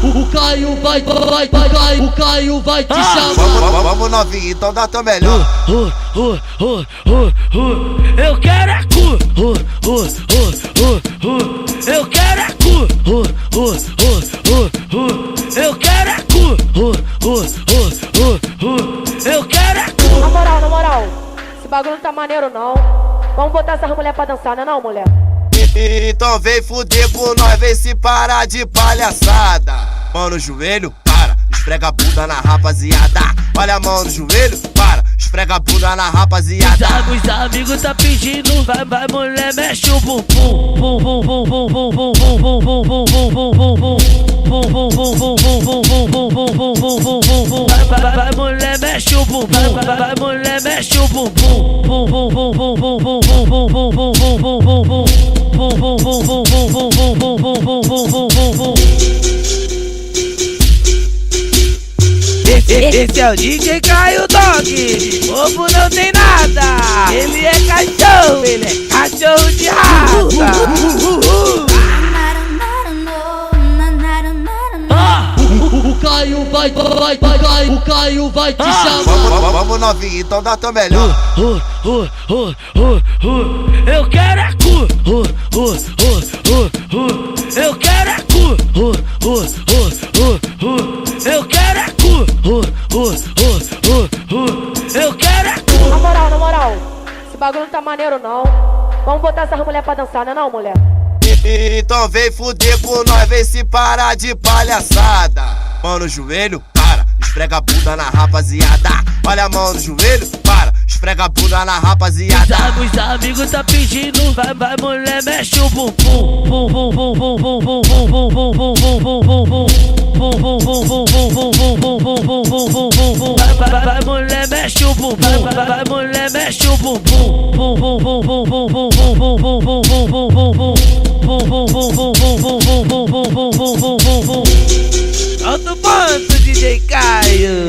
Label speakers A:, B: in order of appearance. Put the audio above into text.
A: O Caio vai, o Caio vai te chamar.
B: Vamos novinho, então dá teu melhor.
A: Eu quero é cu. Eu quero é cu. Eu quero é cu. Eu quero é cu.
C: Na moral, esse bagulho não tá maneiro não. Vamos botar essas mulher pra dançar, né não, mulher?
B: Então vem fuder com nós, vem se parar de palhaçada. Mão no joelho, para, esfrega a bunda na rapaziada. Olha a mão no joelho, para, esfrega a bunda na rapaziada.
A: Os amigos tá pedindo, vai mulher, mexe o bumbum. Vai mulher, mexe o bumbum. Vai mulher, mexe o bumbum. Esse é o DJ Caio Dog. Bobo não tem nada. Ele é cachorro, ele é cachorro de raça. O Caio vai, o Caio vai te chamar.
B: Vamos novinho, então dá teu melhor.
A: Eu quero é cu. Eu quero é cu. Eu quero é cu. Eu quero é cu.
C: Na moral, esse bagulho não tá maneiro não. Vamos botar essas mulher pra dançar, né não, mulher?
B: Então vem fuder com nós, vem se parar de palhaçada. Mão no joelho, para, esfrega a bunda na rapaziada. Olha a mão no joelho, para, esfrega a bunda na rapaziada.
A: Os amigos tá pedindo, vai mulher, mexe o bumbum. Vai mulher, mexe o bumbum. Vai mulher, mexe o bumbum. Alto ponto, DJ Caio.